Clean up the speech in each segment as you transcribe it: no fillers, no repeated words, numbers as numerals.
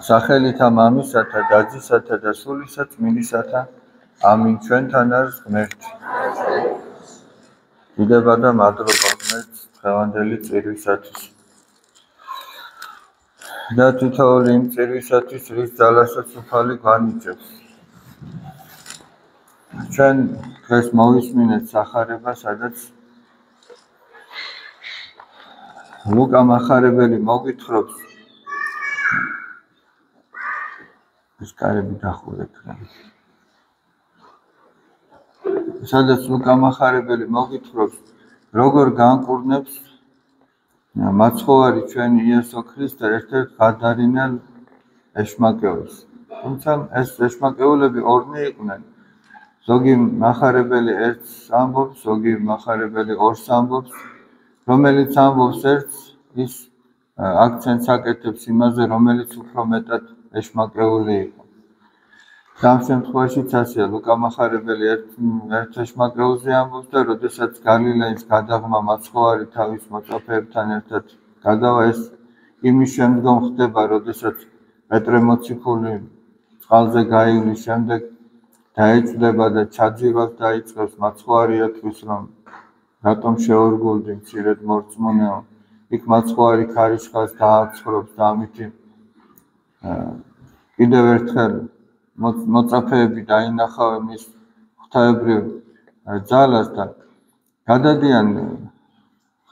სახელითა მამისათა, დაძისათა და სულისა წმინდისათა. ამინ. ჩვენთან არის ღმერთი. დიდება და მადლობა ღმერთს დღევანდელი წირვისათვის. და თითოეული იმ წირვისათვის, რის ძალასაც უფალი გვანიჭებს. ჩვენ დღეს მოვისმინეთ სახარება, სადაც ლუკა მახარებელი მოგვითხრობს ეს კარები დახურეთ. სადაც ლუკა მახარებელი მოგვითხრობს, როგორ განკურნებს მაცხოვარი ჩვენი იესო ქრისტე ერთ-ერთ გადარინელ ეშმაკეულს. თუმცა ეს ეშმაკეულები ორნი იყვნენ. ზოგი მახარებელი ერთს ამბობს, ზოგი მახარებელი ორს ამბობს. რომელიც ამბობს ერთს, ის აქცენტს აკეთებს იმაზე, რომელიც უფრო მეტად ეშმაკეული იყო. ამ შემთხვევაშიც ასეა, ლუკა მახარებელი ერთ ეშმაკეულზე ამბობს და როდესაც გალილეის გადაღმა მაცხოვარი თავის მოწაფეებთან ერთად გადავა, ეს იმის შემდგომ ხდება, როდესაც პეტრე მოციქული წყალზე გაივლის შემდეგ დაეჭვდება და ჩაძირვას დაიწყებს. მაცხოვარი ეთქვის, რომ რატომ შეორგულდი მცირედ მორწმუნეო. იქ მაცხოვარი ქარიშხალს დააცხრობს და ამითი კიდევ ერთხელ მოწაფეები დაინახავენ მის ღვთაებრივ ძალას და გადადიან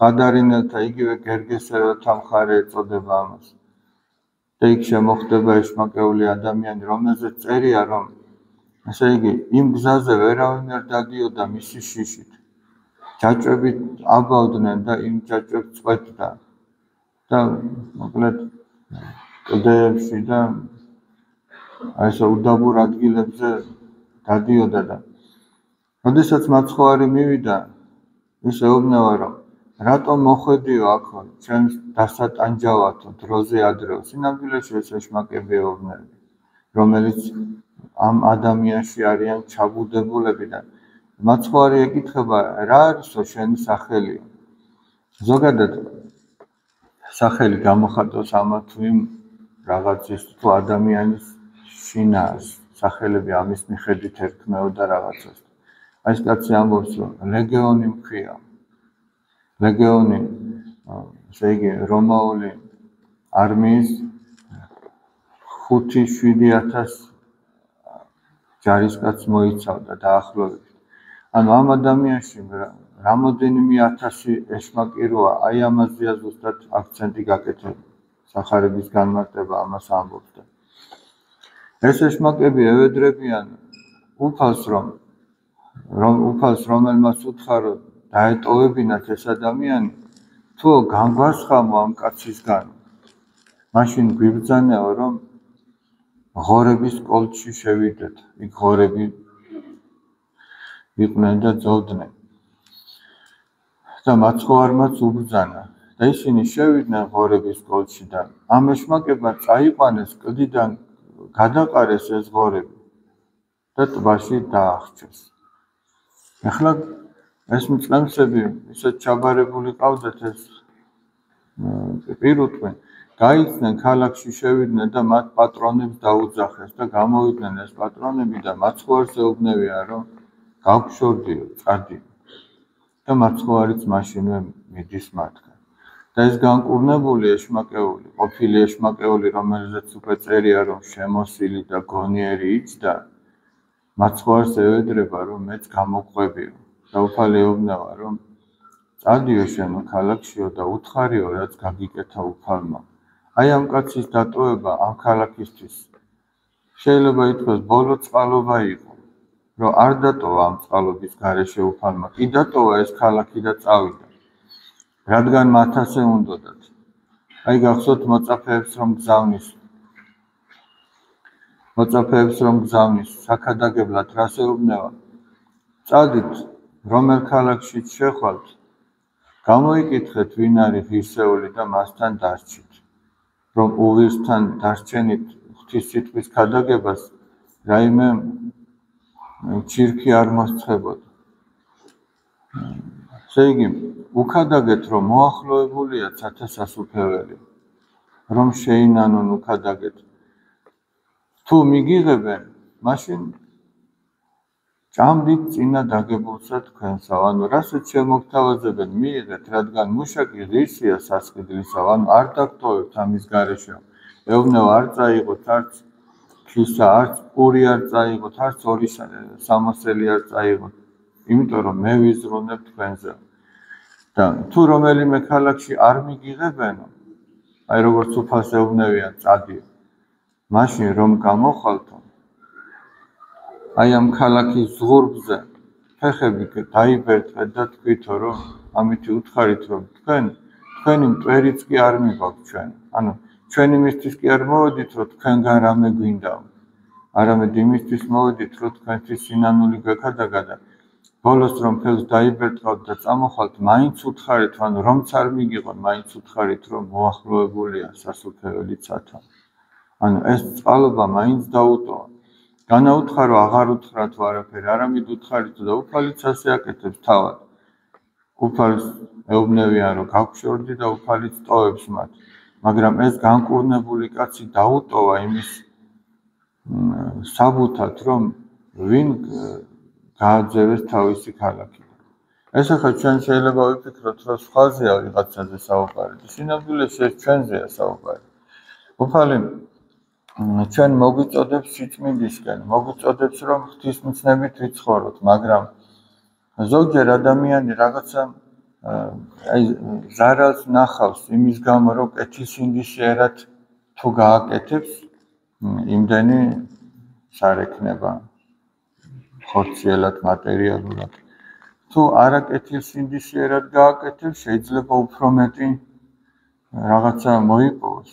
გადარინელთა, იგივე გერგესეველთა მხარე ეწოდება ამას. და იქ შემოხდება ეშმაკეული ადამიანი, რომელზეც წერია, რომ ესე იგი იმ გზაზე ვერავინ არ დადიოდა მისი შიშით. ჯაჭვები აბავდნენ და იმ ჯაჭვებს წყვეტდა და მოკლედ კლდეებში და ესე უდაბურ ადგილებზე დადიოდა და როდესაც მაცხოვარი მივიდა, ის ეუბნება, რომ რატომ მოხვედიო აქო, ჩემს დასატანჯავათო დროზე ადრეო. სინამდვილეში ეს ეშმაკები ეუბნები, რომელიც ამ ადამიანში არიან ჩაბუდებულები და მაცხოვარი ეკითხება, რა არისო შენი სახელიო? ზოგადად სახელი გამოხატავს ამა თუ იმ რაღაცის თუ ადამიანის შინაარს. სახელები ამის მიხედვით ერქმეოდა რაღაცას. ეს კაცი ამბობს, რომ ლეგიონი მქრია. ლეგიონი, ესე იგი, რომაული არმიის 5-7,000 ჯარისკაცს მოიცავდა დაახლოებით. ანუ ამ ადამიანში რამოდენიმე ათასი ეშმაკი როა, აი ამაზეა ზუსტად აქცენტი გაკეთებული. სახარების განმარტება ამას ამბობს და ეს ეშმაკები ევედრებიან უფალს, უფალს, რომელმაც უთხრა, რომ დაეტოვებინათ ეს ადამიანი, თუ განგვასხამო ამ კაცისგან, მაშინ გვიბრძანეო, რომ ღორების კოლჩი შევიდეთ. იქ ღორები იყვნენ და ძოვდნენ. და მაცხოვარმაც უბრძანა და ისინი შევიდნენ ღორების კოლჩი და ამ ეშმაკებმა წაიყვანეს კლდიდან, გადაყარეს ეს ღორები და ტბაში დაახრჩეს. ეხლა ეს მწყემსები ისეთ ჩაბარებული ყავდათ, ეს პირუტყვი გაიცნენ ქალაქში, შევიდნენ და მათ პატრონებს დაუძახეს და გამოვიდნენ ეს პატრონები და მაცხოვარს ეუბნებიან, რომ გავგშორდიო, წადიო. და მაცხოვარიც მაშინვე მიდის მათგან. და ეს განკურნებული ეშმაკეული, ყოფილი ეშმაკეული, რომელზეც უკვე წერია, რომ შემოსილი და გონიერი იჯდა, მაცხოვარს ევედრება, რომ მეც გამოყვებიო. და უფალი ეუბნება, რომ წადიო შენო ქალაქშიო და უთხარიო, რაც გაგიკეთა უფალმა. აი ამ კაცის დატოვება ამ ქალაქისთვის შეიძლება ითქვას ბოლო წყალობა იყო, რომ არ დატოვა ამ წყალობის გარეშე უფალმა, კი დატოვა ეს ქალაქი და წავიდა, რადგან მათ ასე უნდოდათ. აი გახსოვთ მოწაფეებს რომ გზავნის, საქადაგებლად რას ეუბნება? წადით, რომელ ქალაქშიც შეხვალთ, გამოიკითხეთ, ვინ არის ღირსეული და მასთან დასჩით, რომ უვირსთან დასჩენით ღვთის სიტყვის ქადაგებას რაიმე ჩირქი არ მოსწხებოდა. ესე იგი, უქადაგეთ, რომ მოახლოებულია ცათასასუფეველი, რომ შეინანონ უქადაგეთ, თუ მიგიღებენ, მაშინ ჭამდით წინა დაგებულსა თქვენსა, ანუ რასაც შემოგთავაზებენ მიიღეთ, რადგან მუშაკი ღირსია სასყიდლისა, ანუ არ დაგტოვებთ ამის გარეშე. ეუბნევა არ წაიღოთ, არც ქისა, არც პური არ წაიღოთ, არც ორი სამოსელი არ წაიღოთ, იმიტომ რომ მე ვიზრუნებ თქვენზე. და თუ რომელიმე ქალაქში არ მიგიღებენო, აი როგორც უფალს ეუბნევიან წადიო, მაშინ რომ გამოხვალთო, აი ამ ქალაქის ზღურბზე ფეხები დაიბერტყეთ და თქვითო რომ ამითი უთხარით რომ თქვენი მტვერიც კი არ მიგავთ ჩვენ. ანუ ჩვენ იმისთვის კი არ მოვედით რომ თქვენგან რამე გვინდაო. არამედ იმისთვის მოვედით რომ თქვენთვის სინანული გვექადაგა და ბოლოს რომ ფეხს დაიბერტყავთ და წამოხვალთ, მაინც უთხარით, ანუ რომც არ მიგიღონ, მაინც უთხარით რომ მოახლოებულია სასუფეველი ცათა. ანუ ეს წყალობა მაინც დაუტოვა. განაუთხარო აღარ უთხრათ ვარაფერი, არამედ უთხარით და უფალიც ასე აკეთებს თავად. უფალს ეუბნევიან რომ გავხშორდი და უფალიც ტოვებს მათ. მაგრამ ეს განკურნებული კაცი დაუტოვა იმის საბუთად, რომ ვინ გააძევეს თავისი ქალაქი. ეს ახლა ჩვენ შეიძლება ვიფიქროთ, რომ სხვაზეა ვიღაცაზე საუბარი. სინამდვილეში ეს ჩვენზეა საუბარი. უფალი ჩვენ მოგვიწოდებს სიწმინდისკენ, მოგვიწოდებს რომ ღვთისმცნებით ვიცხოვროთ, მაგრამ ზოგჯერ ადამიანი რაღაცა ზარალს ნახავს იმის გამო, რომ კეთილსინდისიერად თუ გააკეთებს, იმდენი სარექნება ხორციელად, მატერიალურად. თუ არა კეთილსინდისიერად გააკეთებს, შეიძლება უფრო მეტი რაღაცა მოიპოვოს.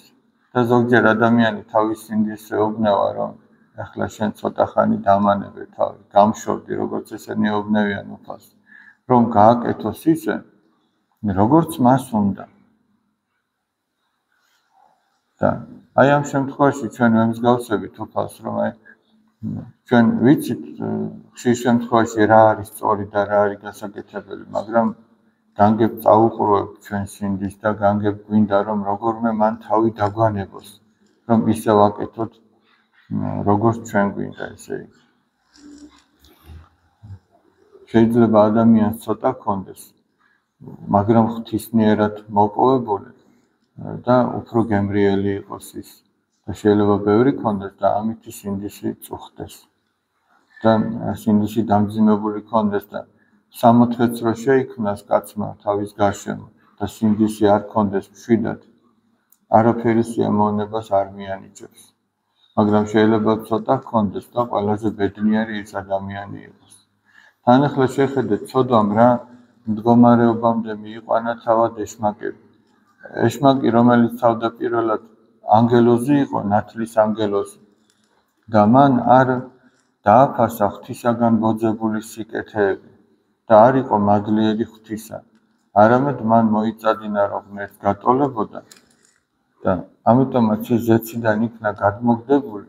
და ზოგჯერ ადამიანი თავის სინდისს ეუბნება, რომ ახლა შენ ცოტა ხანი დამანებე თავი, გამშორდი, როგორც ესენი ეუბნებიან უფალს, რომ გააკეთოს ისე, როგორც მას უნდა. და აი ამ შემთხვევაში ჩვენ ვემსგავსებით უფალს, რომ აი ჩვენ ვიცით ხშირ შემთხვევაში რა არის სწორი და რა არის გასაკეთებელი, მაგრამ განგებ წაუყურებთ ჩვენ სინდის და განგებ გვინდა რომ როგორმე მან თავი დაგვანებოს, რომ ისევ აკეთოთ როგორც ჩვენ გვინდა, ესე იგი. შეიძლება ადამიანს ცოტა ჰქონდეს, მაგრამ ღვთისნიერად მოპოვებული და უფრო გემრიელი იყოს ის. და შეიძლება ბევრი ჰქონდეს და ამითი სინდისი წუხდეს. და სინდისი დამძიმებული ჰქონდეს და 60 წრო შეიქმნას კაცმა თავის გარშემო და სინდისი არ ჰქონდეს მშვიდად, არაფერი სიამოვნებას არ მიანიჭებს. მაგრამ შეიძლება ცოტა ჰქონდეს და ყველაზე ბედნიერი ის ადამიანი იყოს. თან ახლა შეხედეთ ცოდვამ რა მდგომარეობამდე მიიყვანა თავად ეშმაკები. ეშმაკი, რომელიც თავდაპირველად ანგელოზი იყო, ნათლის ანგელოზი და მან არ დააფასა ღვთისაგან ბოძებული სიკეთეები და არ იყო მადლიერი ღვთისა, არამედ მან მოიწადინა რომ ღმერთს გატოლებოდა და ამიტომაც ის ზეციდან იქნა გადმოგდებული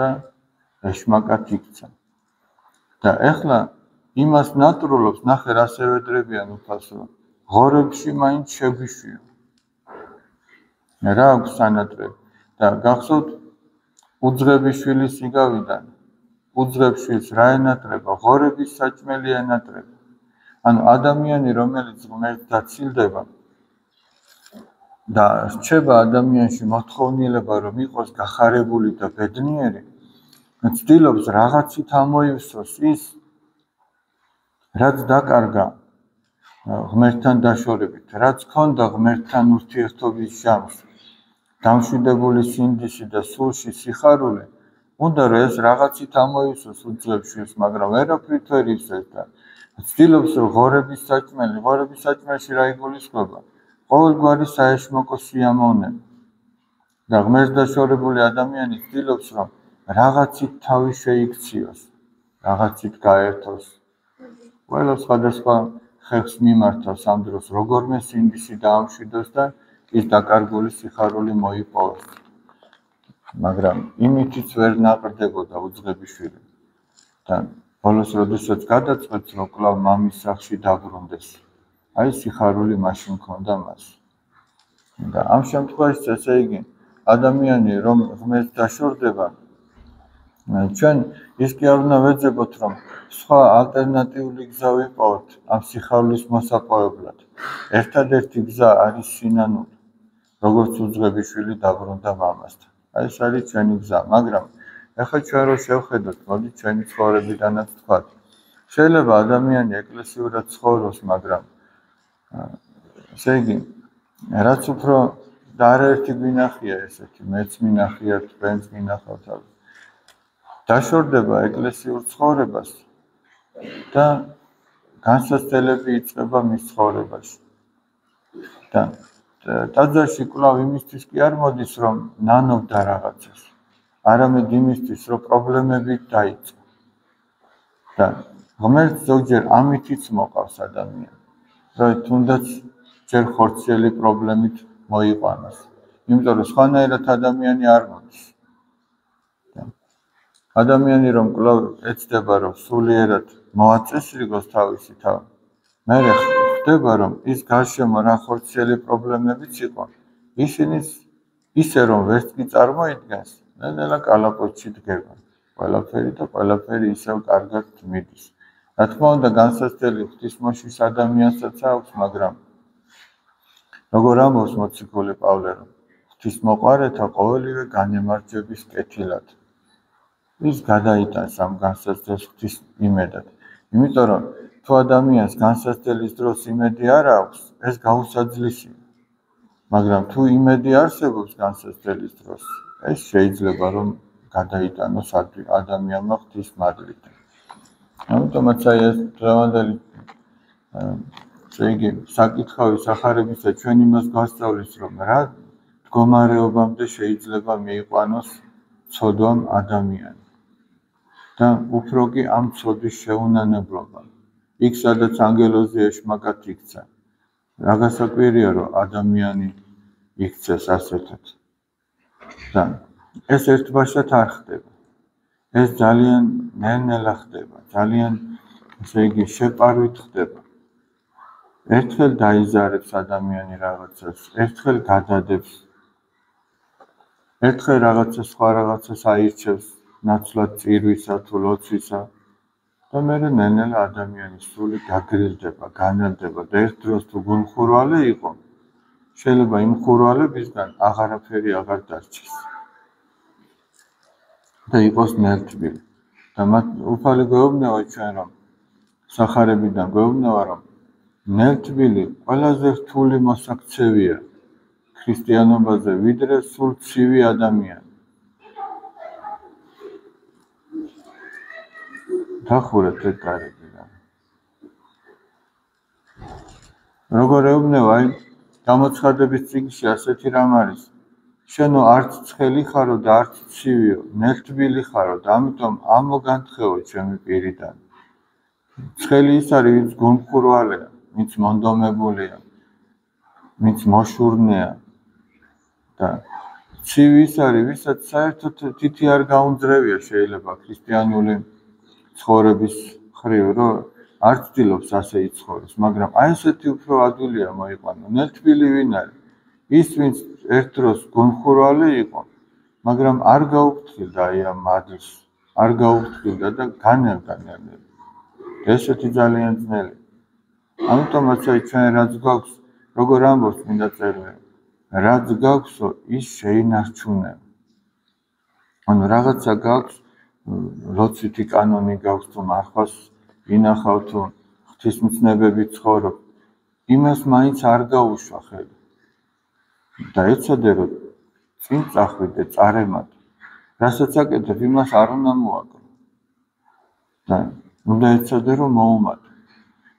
და ეშმაკად იქცა. და ეხლა იმას ნატრულობს, ნახე რა სევედრებიან უფალს, რომ ღორებში მაინც შეგვიშვიო. რა აქვს სანატრები და გახსოვთ უძღების შვილის იგავიდან უძღებს შვილს რა ენატრება, ღორების საჭმელი ენატრება. ანუ ადამიანი, რომელიც ღმერთს დაცილდება და რჩება ადამიანში მოთხოვნილება, რომ იყოს გახარებული და ბედნიერი, ცდილობს რაღაცით ამოივსოს ის, რაც დაკარგა ღმერთთან დაშორებით, რაც ჰქონდა ღმერთთან ურთიერთობის ჟამს, დამშვიდებული სინდისი და სულში სიხარული, უნდა რომ ეს რაღაცით ამოივსოს უძღებს შვილს, მაგრამ ვერაფრით ვერ ივსებს და ცდილობს რომ ღორების საჭმელში რა იგულისხმება, ყოველგვარი საეშმაკო სიამოვნება და ღმერთს დაშორებული ადამიანი ცდილობს რომ რაღაცით თავი შეიქციოს, რაღაცით გაერთოს. ყველა სხვადასხვა ხერხს მიმართავს ამ დროს, როგორმე სინდისი დაამშვიდოს და ის დაკარგული სიხარული მოიპოვოს. მაგრამ იმითიც ვერ ნაყრდებოდა უძღების შვილი. და ბოლოს როდესაც გადაწყვეტს, რომ კვლავ მამის სახლში დაბრუნდეს, აი სიხარული მაშინ ჰქონდა მას. და ამ შემთხვევაში, ესე იგი, ადამიანი რომ ღმერთს დაშორდება, ჩვენ ის კი არ უნდა ვეძებოთ, რომ სხვა ალტერნატიული გზა ვიპოვოთ ამ სიხარულის მოსაპოვებლად. ერთადერთი გზა არის სინანული, როგორც უძღებიშვილი დაბრუნდა მამასთან. ეს არის ჩვენი გზა, მაგრამ ეხლა ჩვენ რო შევხედოთ, მოდი ჩვენი ცხოვრებიდანაც ვთქვათ. შეიძლება ადამიანი ეკლესიურად ცხოვროს, მაგრამ ესე იგი, რაც უფრო და არაერთი გვინახია ესეთი, მეც მინახია, თქვენც გინახავთ. დაშორდება ეკლესიურ ცხოვრებას და განსაცდელები იწყება მის ცხოვრებაში. და ტაძარში კვლავ იმისთვის კი არ მოდის, რომ ნანობდა რაღაცას, არამედ იმისთვის, რომ პრობლემები დაიწყო. და ღმერთს ზოგჯერ ამითიც მოყავს ადამიანი, რომ თუნდაც ჯერ ხორციელი პრობლემით მოიყვანოს. იმიტომ რომ სხვანაირად ადამიანი არ მოდის. ადამიანი რომ კვლავ ეცდება, რომ სულიერად მოაწესრიგოს თავისი თავი, მერე ხდება, რომ ის გარშემო რა ხორციელი პრობლემებიც იყო, ისინი ისე რომ ვერც კი წარმოიდგენს, ნელა კალაპოტში დგება. ყველაფერი ისევ კარგად მიდის. რა თქმა უნდა, განსაცდელი ღვთისმოშვის ადამიანსაც აქვს, მაგრამ როგორ ამბობს მოციქული პავლე, რომ ღვთისმოყვარეთა ყოველივე განემარჯვების კეთილად. ის გადაიტანს ამ განსაცდელს ღვთის იმედად. იმიტომ რომ თუ ადამიანს განსაცდელის დროს იმედი არ აქვს, ეს გაუსაძლისია. მაგრამ თუ იმედი არსებობს განსაცდელის დროს, ეს შეიძლება რომ გადაიტანოს ადამიანმა ღვთის მადლით. ამიტომაც აი ეს დღევანდელი შეიგი საკითხავი სახარებისა ჩვენ იმას გვასწავლის, რომ რა მდგომარეობამდე შეიძლება მიიყვანოს ცოდვამ ადამიანი. და უფრო კი ამ ცოდვის შეუნანებლობა. იქ სადაც ანგელოზი ეშმაკად იქცა. რა გასაკვირია, რომ ადამიანი იქცეს ასეთად. და ეს ერთბაშად არ ხდება. ეს ძალიან ნელ-ნელა ხდება, ძალიან ესე იგი შეპარვით ხდება. ერთხელ დაიზარებს ადამიანი რაღაცას, ერთხელ გადადებს, ერთხელ სხვა რაღაცას აირჩევს ნაცვლად წირვისა თუ ლოცვისა და მერე ნელ-ნელა ადამიანის სული გაგრძელდება, განალდება და ერთ დროს თუ გულმხურვალე იყო, შეიძლება იმ ხურვალებისგან აღარაფერი აღარ დარჩეს. და იყოს ნელთბილი. და მათ უფალი გვეუბნება ჩვენ, რომ სახარებიდან გვეუბნება, რომ ნელთბილი ყველაზე რთული მოსაქცევია ქრისტიანობაზე, ვიდრე სულ ცივი ადამიანი. დახურეთ ეს კარებიდან. როგორ ეუბნება, აი გამოცხადების წიგნში ასეთი რამ არის. შენო არც ცხელი ხარო და არც ცივიო, ნელთბილი ხარო და ამიტომ ამოგანთხეო ჩემი პირიდან. ცხელი ის არის, ვინც გულმხურვალეა, ვინც მონდომებულია, ვინც მოშურნეა და ცივი ის არის, ვისაც საერთოდ თითი არ გაუნძრევია შეიძლება ქრისტიანული ცხოვრების ხრივ, რომ არ ცდილობს ასე იცხოვროს, მაგრამ აი ესეთი უფრო ადვილია მოიყვანო. ნელთბილი ვინ არის? ის, ვინც ერთ დროს გულმხურვალე იყო, მაგრამ არ გაუფრთხილდა აი ამ მადლს, არ გაუფრთხილდა და განელდა ნელ-ნელა. ესეთი ძალიან ძნელი. ამიტომაც აი ჩვენ რაც გვაქვს, როგორ ამბობს წმინდა წერილი, რაც გაქვსო, ის შეინარჩუნებ. ანუ რაღაცა გაქვს, ლოცვითი კანონი გაქვს, თუ მარხვას ინახავ, თუ ღვთისმცნებებით ცხოვრობ, იმას მაინც არ გაუშვა ხელი. და ეცადე, რომ წინ წახვიდე, წარემატე. რასაც აკეთებ, იმას არ უნდა მოაკრო. და უნდა ეცადე, რომ მოუმატო.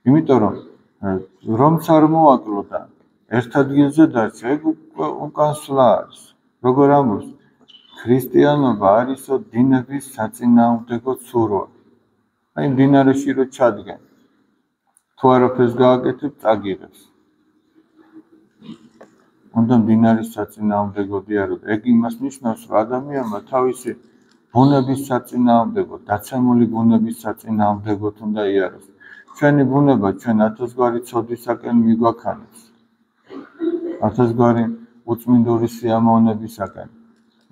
იმიტომ რომ რომც არ მოაკრო და ერთ ადგილზე დარჩა, ეგ უკან სვლა არის. როგორ ამბობს, ქრისტიანობა არისო დინების საწინააღმდეგო ცურვა. აი მდინარეში რო ჩადგენ, თუ არაფერს გააკეთებ, წაგიღებს. უნდა მდინარის საწინააღმდეგო დიაროთ. ეგ იმას ნიშნავს, რომ ადამიანმა თავისი ბუნების საწინააღმდეგო, დაცემული ბუნების საწინააღმდეგოდ უნდა იაროს. ჩვენი ბუნება ჩვენ 1000 ცოდვისაკენ მიგვაქანებს. 1000 უწმინდური სიამოვნებისაკენ.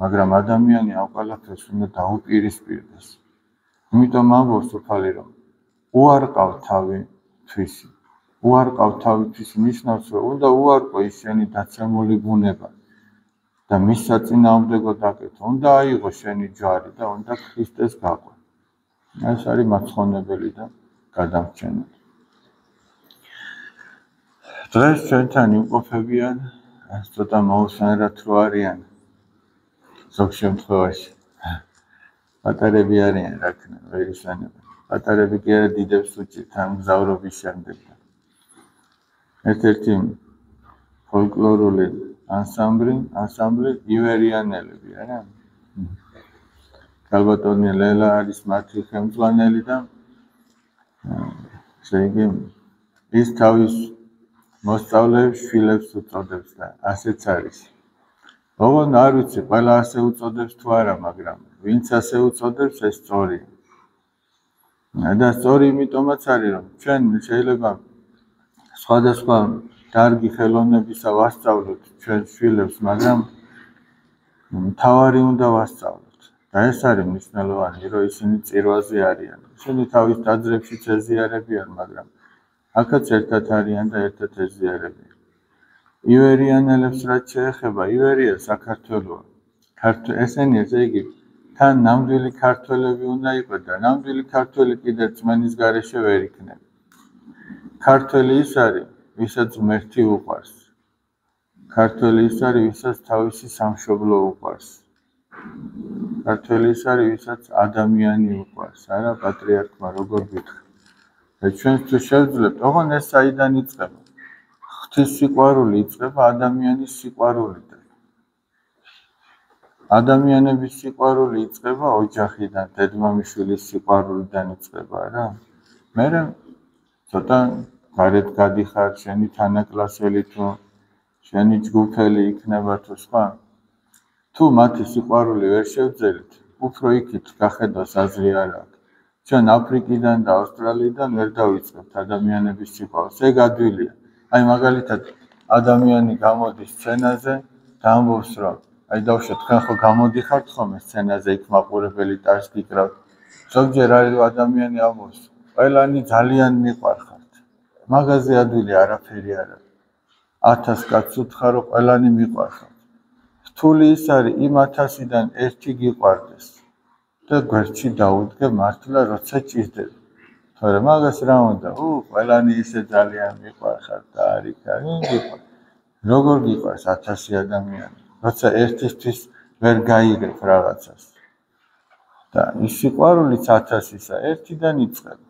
მაგრამ ადამიანი ამ ყველაფერს უნდა დაუპირისპირდეს. იმიტომ ამბობს უფალი რომ უარყავ თავი თვისი. უარყავ თავი თვისი ნიშნავს რომ უნდა უარყო ის შენი დაცემული ბუნება და მის საწინააღმდეგოდ აკეთო. უნდა აიღო შენი ჯვარი და უნდა ქრისტეს გაყვე. ეს არის მაცხონებელი და გადამრჩენელი. დღეს ჩვენთან იმყოფებიან ცოტა მოუსვენრად რო არიან ზოგ შემთხვევაში. პატარები არიან, რა ქნა, ვერ ისვენებენ. პატარები კი არა დიდებს უჭირთ ამ მგზავრობის შემდეგ. ერთ-ერთი ფოლკლორული ანსამბლი ივერიანელები, არა? ქალბატონი ლელა არის მათი ხელმძღვანელი და შეიგი ის თავის მოსწავლეებს შვილებს უწოდებს და ასეც არის. ოღონდ არ ვიცი, ყველა ასე უწოდებს თუ არა, მაგრამ ვინც ასე უწოდებს, ეს სწორია. და სწორი იმიტომაც არის, რომ ჩვენ შეიძლება სხვადასხვა დარგი ხელოვნებისა ვასწავლოთ ჩვენ შვილებს, მაგრამ მთავარი უნდა ვასწავლოთ. და ეს არის მნიშვნელოვანი, რომ ისინი წირვაზე არიან. ისინი თავის დაძრებში ეზიარებიან, მაგრამ აქაც ერთად არიან და ერთად ეზიარებიან. ივერიანელებს რაც შეეხება, ივერია საქართველოა. ესენი ესე იგი თან ნამდვილი ქართველები უნდა იყოს და ნამდვილი ქართველი კიდე წმენის გარეშე ვერ იქნება. ქართველი ის არის, ვისაც ღმერთი უყვარს. ქართველი ის არის, ვისაც თავისი სამშობლო უყვარს. ქართველი ის არის, ვისაც ადამიანი უყვარს, არა პატრიარქმა როგორ გითხრა. და ჩვენ თუ შევძლებთ, ოღონდ ეს საიდან იწყება? ღვთის სიყვარული იწყება ადამიანის სიყვარულიდან. ადამიანების სიყვარული იწყება ოჯახიდან, დედმამიშვილის სიყვარულიდან იწყება რა. მერე ცოტა გარეთ გადიხარ, შენი თანაკლასელი თუ შენი ჯგუფელი იქნება თუ სხვა. თუ მათი სიყვარული ვერ შევძელით, უფრო იქით გახედავს აზრი არ აქვს. ჩვენ აფრიკიდან და ავსტრალიიდან ვერ დავიწყებთ ადამიანების სიყვარულს. ეგ ადვილია. აი მაგალითად ადამიანი გამოდის სცენაზე და ამბობს რომ აი დავშვა თქვენ ხო გამოდიხართ ხოლმე სცენაზე იქ მაყურებელი ტარს გიკრავთ. ზოგჯერ არის ადამიანი ამბობს ყველანი ძალიან მიყვარხართ. მაგაზე ადვილი არაფერი არ არის. 1000 კაცს უთხრა რომ ყველანი მიყვარხართ. რთული ის არის იმ 1000-დან ერთი გიყვარდეს და გვერდში დაუდგე მართლა როცა ჭირდება. თორე მაგას რა უნდა? ყველანი ისე ძალიან მიყვარხართ და არიქა. როგორ გიყვარს 1000 ადამიანი? როცა ერთისთვის ვერ გაიგებ რაღაცას. და ის სიყვარულიც 1000-ისა ერთიდან იწყება.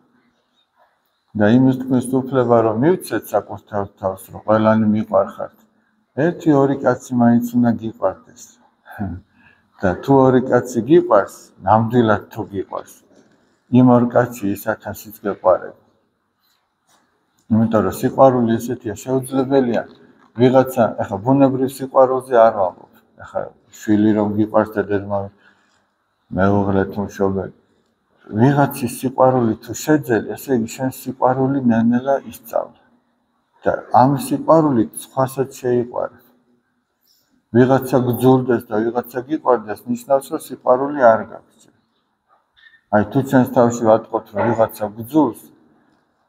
და იმის თქვენს უფლება რომ მივცეთ საკუთარ თავს რომ ყველანი მიყვარხართ. 1-2 კაცი მაინც უნდა გიყვარდეს. და თუ 2 კაცი გიყვარს, ნამდვილად თუ გიყვარს, იმ 2 კაცი ის 1000-იც გეყვარება. იმიტომ რომ სიყვარული ესეთია შეუძლებელია ვიღაცა, ეხლა ბუნებრივ სიყვარულზე არ ვამბობ. ეხლა შვილი რომ გიყვარს და დედმამი მეუღლე თუ მშობელი. ვიღაცის სიყვარული თუ შეძელი, ესე იგი შენ სიყვარული ნელ-ნელა ისწავლე. და ამ სიყვარულით სხვასაც შეიყვარებ. ვიღაცა გძულდეს და ვიღაცა გიყვარდეს, ნიშნავს რომ სიყვარული არ გაგწევ. აი თუ ჩვენს თავში ვატყობთ რომ ვიღაცა გძულს,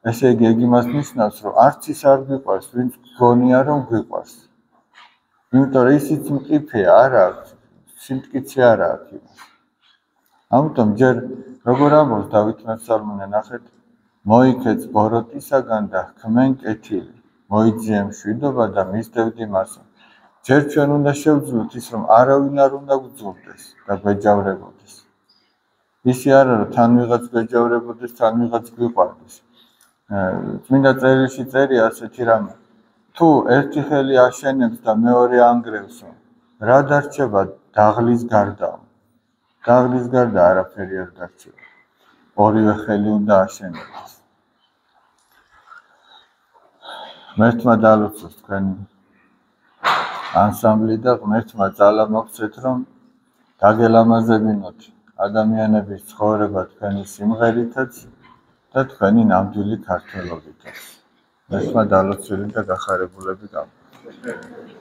ესე იგი ეგ იმას ნიშნავს რომ არც ის არ გიყვარს, ვინც გგონია რომ გიყვარს. იმიტომ რომ ისიც მყიფეა, არ აქვს, სიმტკიცე არ აქვს იმას. ამიტომ ჯერ როგორ ამბობს დავით მეფსალმუნე ნახეთ, მოიქეც ბოროტისაგან და ჰქმენ კეთილი, მოიძიე მშვიდობა და მისდევდი მასა. ჯერ ჩვენ უნდა შევძლოთ ის რომ არავინ არ უნდა გძულდეს და გვეჯავრებოდეს. ისი არა რომ თან ვიღაც გვეჯავრებოდეს, თან ვიღაც გვიყვარდეს. წმინდა წერილში წერია ასეთი რამე. თუ ერთი ხელი აშენებს და მეორე ანგრევსო, რა დარჩება დაღლის გარდა? დაღლის გარდა არაფერი არ დარჩება. ორივე ხელი უნდა აშენებდეს. ღმერთმა დაალოცოს თქვენი ანსამბლი და ღმერთმა ძალა მოგცეთ რომ დაგელამაზებინოთ ადამიანების ცხოვრება თქვენი სიმღერითაც და თქვენი ნამდვილი ქართველობითაც. ღმერთმა დაალოცვილი და გახარებულები გახადოთ.